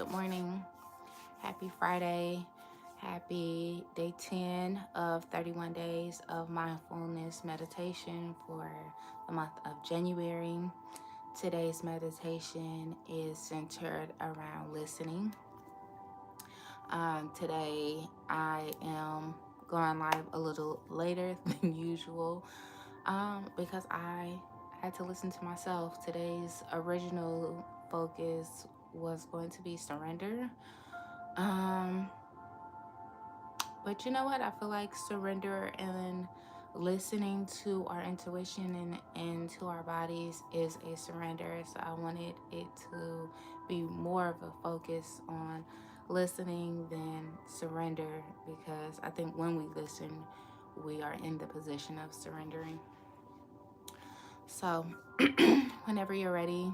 Good morning. Happy Friday. Happy day 10 of 31 days of mindfulness meditation for the month of January. Today's meditation is centered around listening. Today I am going live a little later than usual because I had to listen to myself. Today's original focus was going to be surrender. But you know what? I feel like surrender and listening to our intuition and to our bodies is a surrender. So I wanted it to be more of a focus on listening than surrender, because I think when we listen, we are in the position of surrendering. So whenever you're ready,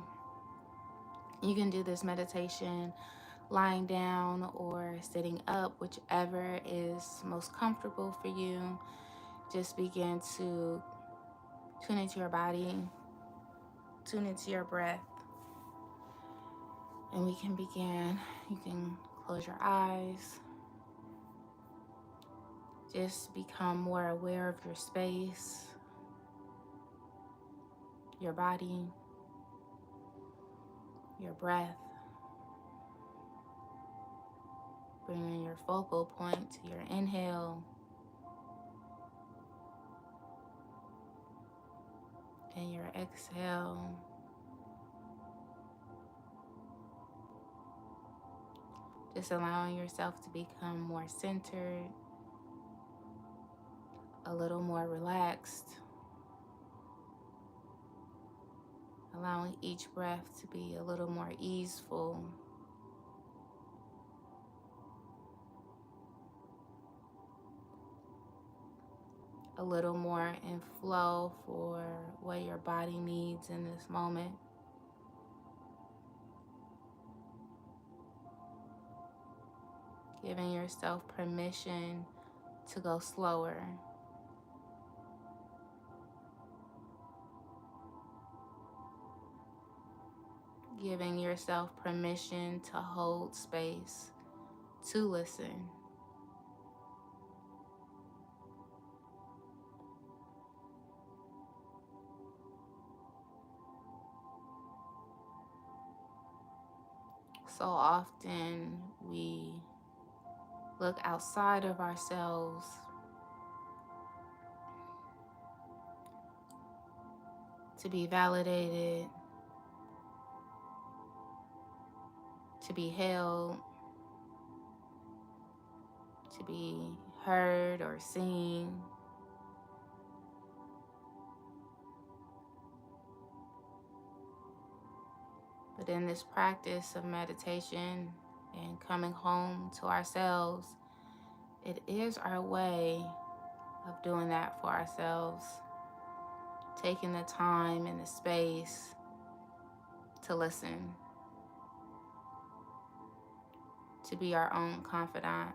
you can do this meditation lying down or sitting up, whichever is most comfortable for you. Just begin to tune into your body, tune into your breath, and we can begin. You can close your eyes. Just become more aware of your space, your body, your breath. Bringing your focal point to your inhale and your exhale. Just allowing yourself to become more centered, a little more relaxed. Allowing each breath to be a little more easeful. A little more in flow for what your body needs in this moment. Giving yourself permission to go slower. Giving yourself permission to hold space, to listen. So often we look outside of ourselves to be validated, to be held, to be heard or seen. But in this practice of meditation and coming home to ourselves, it is our way of doing that for ourselves. Taking the time and the space to listen, to be our own confidant,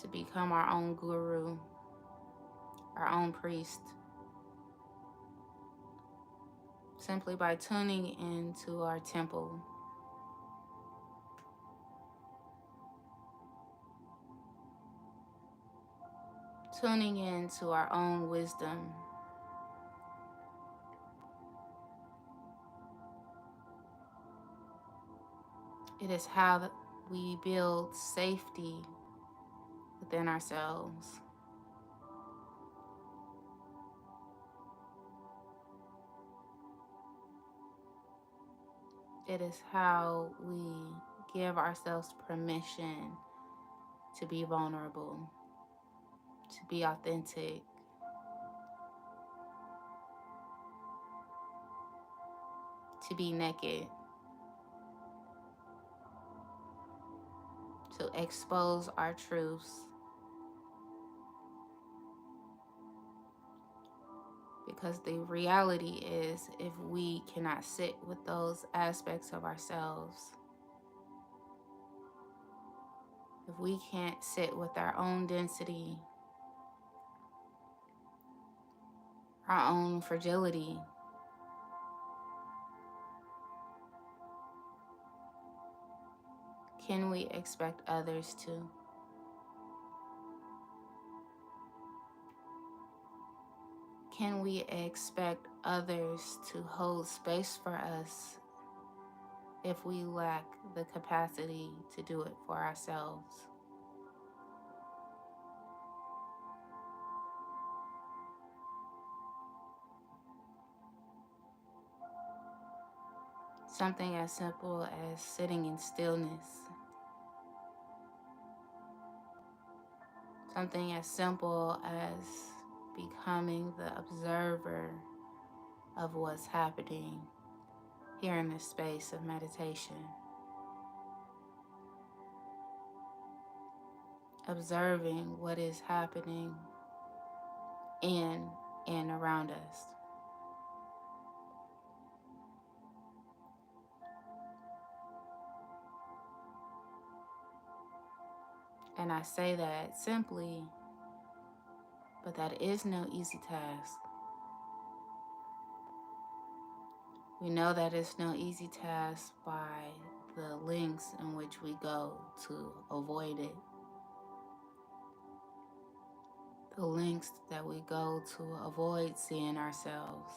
to become our own guru, our own priest, simply by tuning into our temple. Tuning into our own wisdom. It is how we build safety within ourselves. It is how we give ourselves permission to be vulnerable, to be authentic, to be naked, to expose our truths. Because the reality is, if we cannot sit with those aspects of ourselves, if we can't sit with our own density, our own fragility, Can we expect others to? Can we expect others to hold space for us if we lack the capacity to do it for ourselves? Something as simple as sitting in stillness. Something as simple as becoming the observer of what's happening here in this space of meditation. Observing what is happening in and around us. And I say that simply, but that is no easy task. We know that it's no easy task by the lengths in which we go to avoid it. The lengths that we go to avoid seeing ourselves,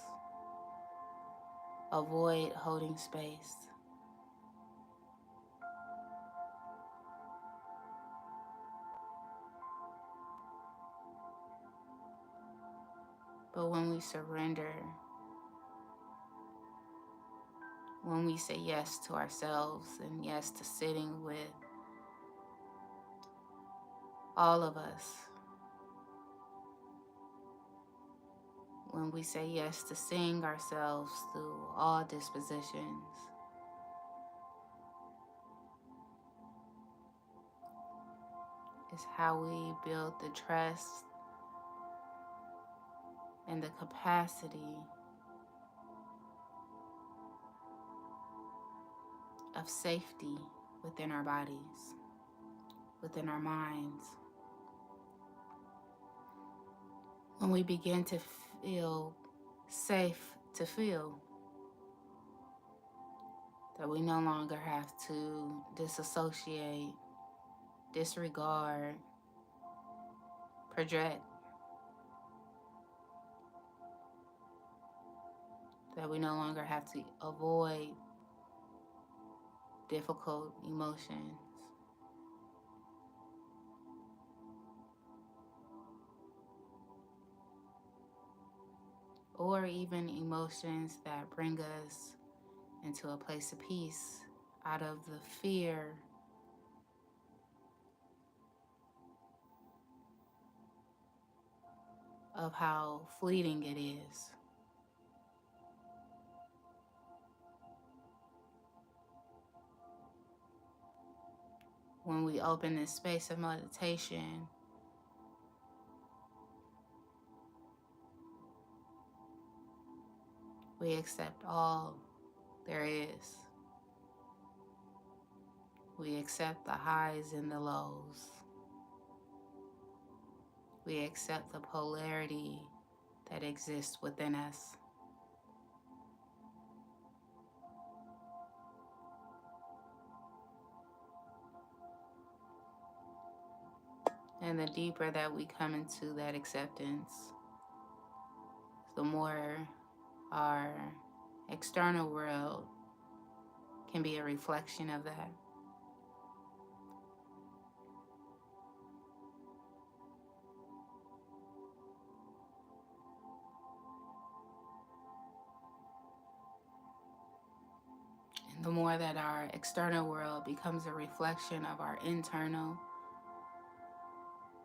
avoid holding space. But when we surrender, when we say yes to ourselves and yes to sitting with all of us, when we say yes to seeing ourselves through all dispositions, is how we build the trust and the capacity of safety within our bodies, within our minds. When we begin to feel safe to feel, that we no longer have to disassociate, disregard, project, that we no longer have to avoid difficult emotions, or even emotions that bring us into a place of peace out of the fear of how fleeting it is. When we open this space of meditation, we accept all there is. We accept the highs and the lows. We accept the polarity that exists within us. And the deeper that we come into that acceptance, the more our external world can be a reflection of that. And the more that our external world becomes a reflection of our internal,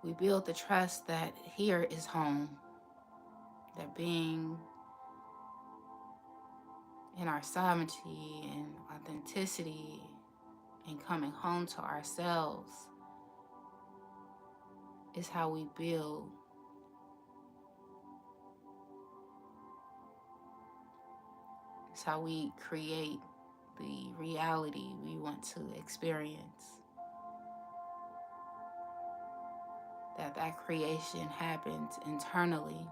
we build the trust that here is home, that being in our sovereignty and authenticity and coming home to ourselves is how we build. It's how we create the reality we want to experience. That creation happens internally.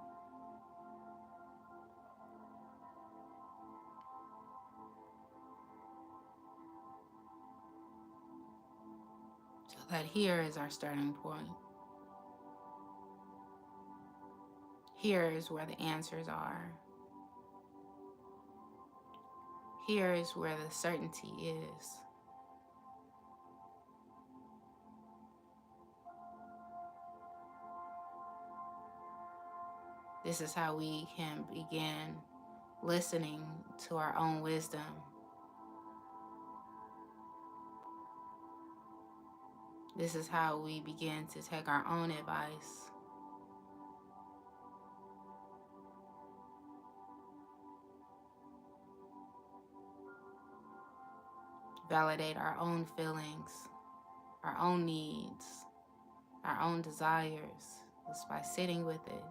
that here is our starting point. Here is where the answers are. Here is where the certainty is. This is how we can begin listening to our own wisdom. This is how we begin to take our own advice. Validate our own feelings, our own needs, our own desires, just by sitting with it,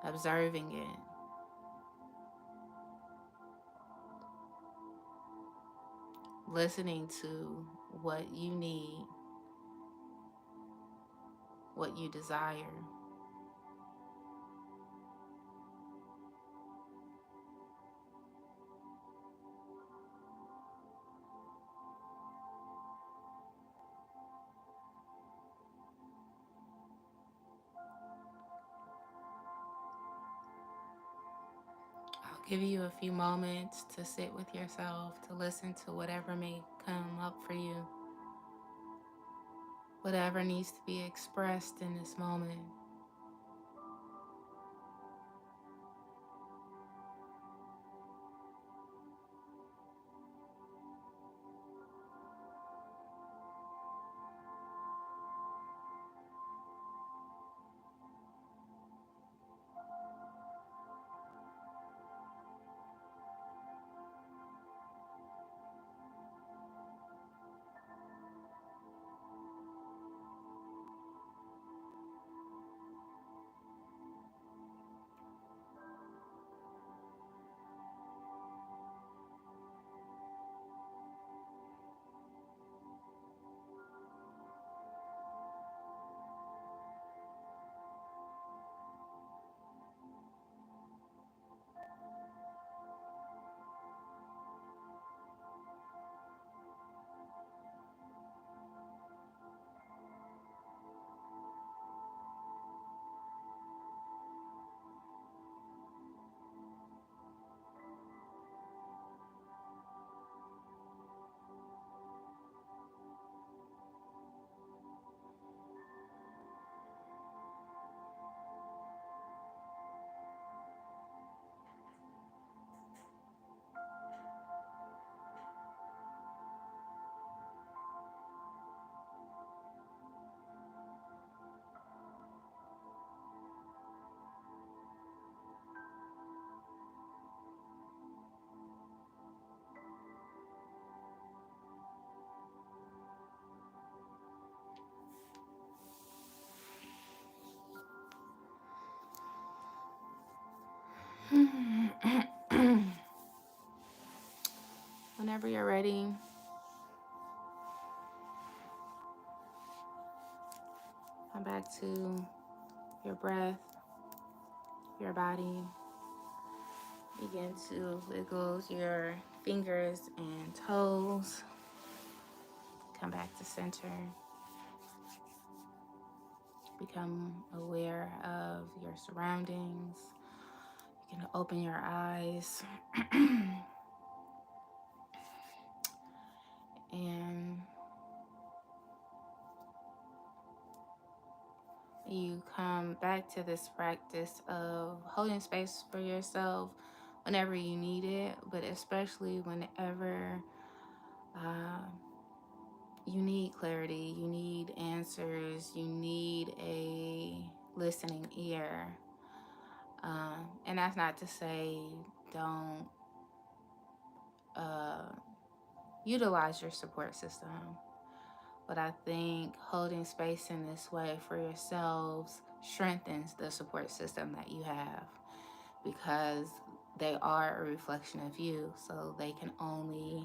observing it, listening to what you need, what you desire. I'll give you a few moments to sit with yourself, to listen to whatever may come up for you, whatever needs to be expressed in this moment. Whenever you're ready, come back to your breath, your body. Begin to wiggle your fingers and toes. Come back to center. Become aware of your surroundings. You can open your eyes. And you come back to this practice of holding space for yourself whenever you need it, but especially whenever you need clarity, you need answers, you need a listening ear. And that's not to say don't utilize your support system, but I think holding space in this way for yourselves strengthens the support system that you have, because they are a reflection of you, so they can only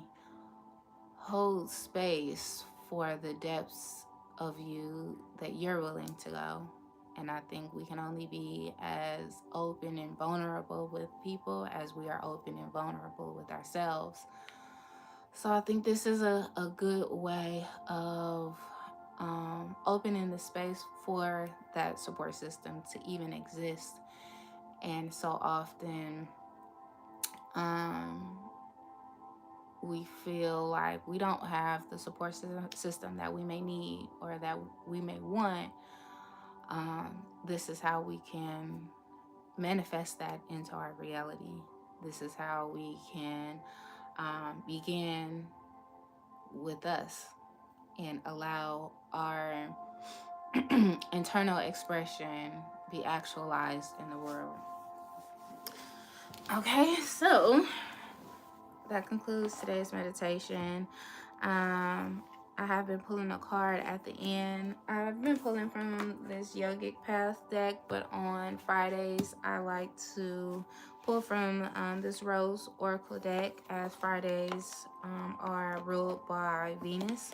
hold space for the depths of you that you're willing to go. And I think we can only be as open and vulnerable with people as we are open and vulnerable with ourselves. So I think this is a good way of opening the space for that support system to even exist. And so often um, we feel like we don't have the support system that we may need or that we may want. This is how we can manifest that into our reality. This is how we can begin with us and allow our internal expression be actualized in the world. Okay, so that concludes today's meditation. I have been pulling a card at the end. I've been pulling from this Yogic Path deck, but on Fridays I like to pull from this Rose Oracle deck, as Fridays are ruled by Venus.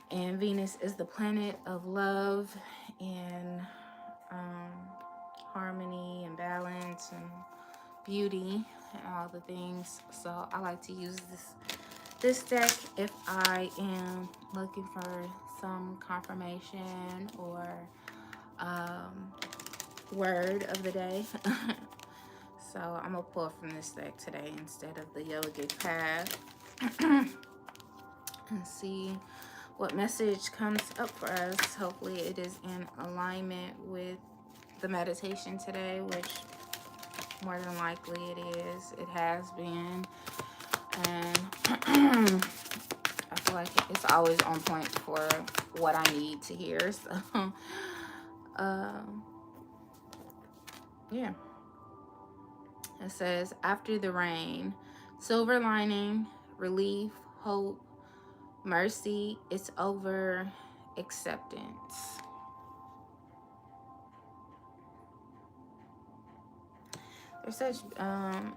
And Venus is the planet of love and um, harmony and balance and beauty and all the things. So I like to use this deck if I am looking for some confirmation or word of the day. So I'm gonna pull from this deck today instead of the Yogic Path and see what message comes up for us. Hopefully it is in alignment with the meditation today, which more than likely it is. It has been. And I feel like it's always on point for what I need to hear. So, yeah. It says, after the rain, silver lining, relief, hope, mercy, it's over, acceptance. There's such a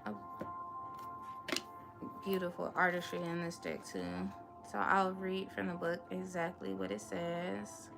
beautiful artistry in this deck too. So I'll read from the book exactly what it says.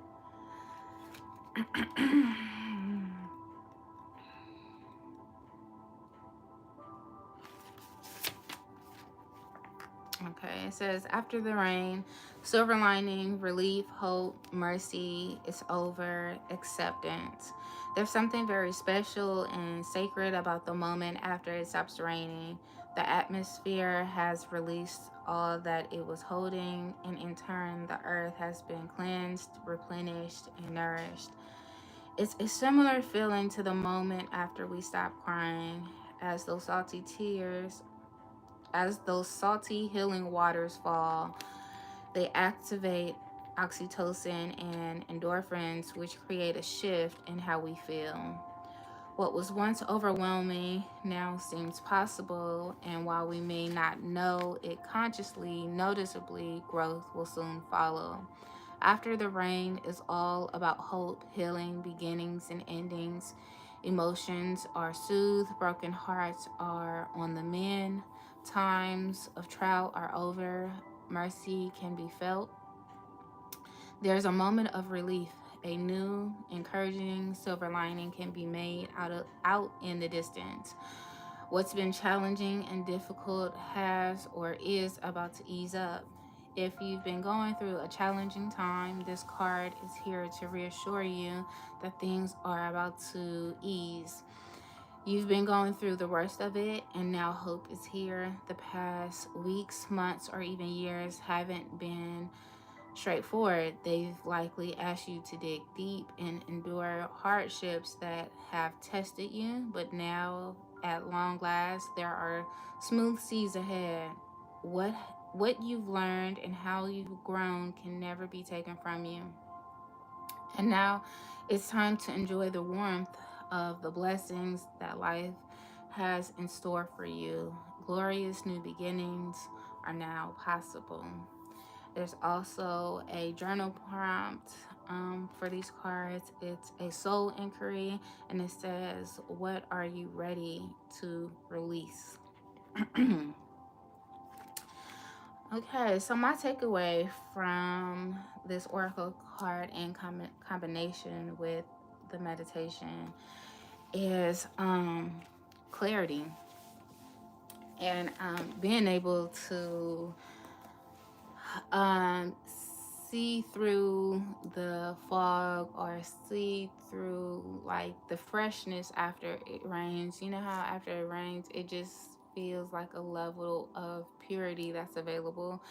Okay, it says, after the rain, silver lining, relief, hope, mercy, it's over, acceptance. There's something very special and sacred about the moment after it stops raining. The atmosphere has released all that it was holding, and in turn, the earth has been cleansed, replenished, and nourished. It's a similar feeling to the moment after we stop crying, as those salty tears as those salty healing waters fall. They activate oxytocin and endorphins, which create a shift in how we feel. What was once overwhelming now seems possible, and while we may not know it consciously, noticeably, growth will soon follow. After the rain is all about hope, healing, beginnings, and endings. Emotions are soothed, broken hearts are on the mend, times of trial are over, mercy can be felt. There's a moment of relief. A new, encouraging silver lining can be made out in the distance. What's been challenging and difficult has or is about to ease up. If you've been going through a challenging time, this card is here to reassure you that things are about to ease. You've been going through the worst of it, and now hope is here. The past weeks, months, or even years haven't been straightforward. They've likely asked you to dig deep and endure hardships that have tested you, but now, at long last, there are smooth seas ahead. What what you've learned and how you've grown can never be taken from you. And now it's time to enjoy the warmth of the blessings that life has in store for you. Glorious new beginnings are now possible. There's also a journal prompt for these cards. It's a soul inquiry, and it says, what are you ready to release? Okay, so my takeaway from this oracle card in combination with the meditation is clarity and being able to um, see through the fog, or see through like the freshness after it rains. You know how after it rains, it just feels like a level of purity that's available,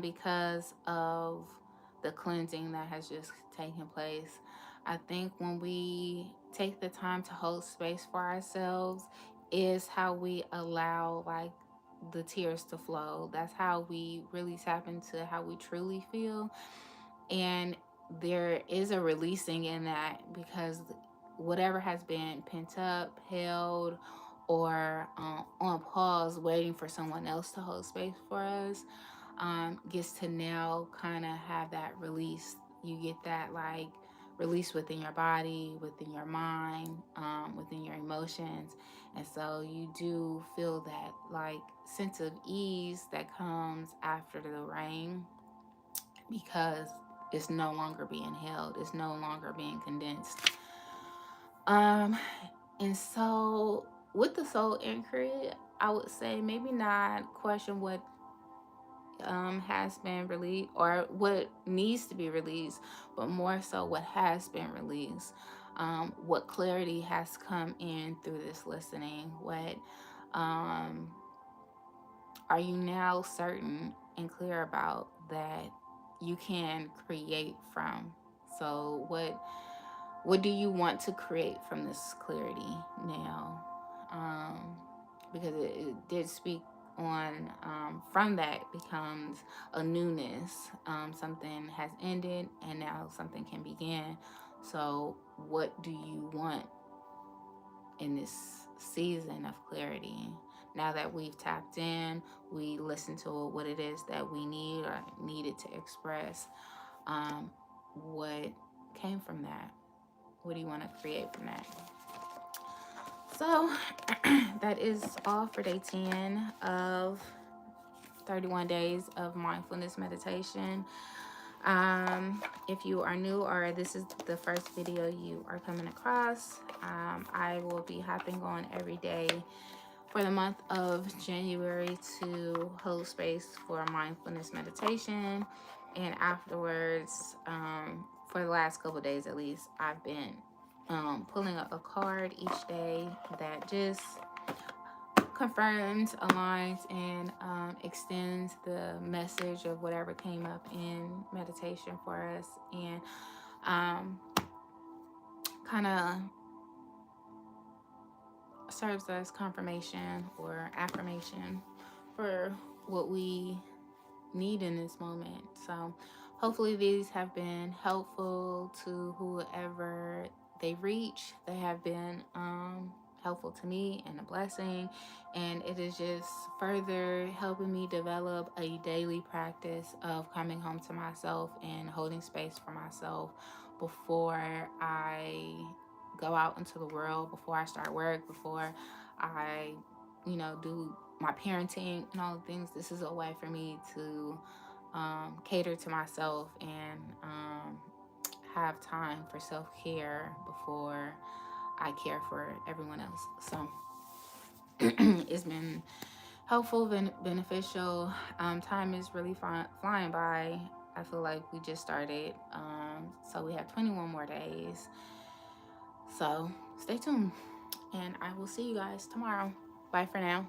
because of the cleansing that has just taken place. I think when we take the time to hold space for ourselves is how we allow like the tears to flow. That's how we really tap into how we truly feel. And there is a releasing in that, because whatever has been pent up, held, or on pause, waiting for someone else to hold space for us, gets to now kind of have that release. You get that like release within your body, within your mind, within your emotions. And so you do feel that like sense of ease that comes after the rain, because it's no longer being held, it's no longer being condensed. Um, and so with the soul inquiry, I would say maybe not question what has been released or what needs to be released, but more so what has been released. What clarity has come in through this listening? What um, are you now certain and clear about that you can create from? So what do you want to create from this clarity now? Because it did speak on, from that becomes a newness. Something has ended and now something can begin. So what do you want in this season of clarity? Now that we've tapped in, we listen to what it is that we need or needed to express. What came from that? What do you want to create from that? So that is all for day 10 of 31 days of mindfulness meditation. If you are new or this is the first video you are coming across, I will be hopping on every day for the month of January to hold space for mindfulness meditation. And afterwards, for the last couple of days at least, I've been pulling up a card each day that just confirms, aligns, and extends the message of whatever came up in meditation for us, and kind of serves as confirmation or affirmation for what we need in this moment. So hopefully these have been helpful to whoever they reach. They have been helpful to me and a blessing, and it is just further helping me develop a daily practice of coming home to myself and holding space for myself before I go out into the world, before I start work, before I do my parenting and all the things. This is a way for me to cater to myself and have time for self-care before I care for everyone else. So it's been helpful, beneficial. Time is really flying by. I feel like we just started. So we have 21 more days. So stay tuned, and I will see you guys tomorrow. Bye for now.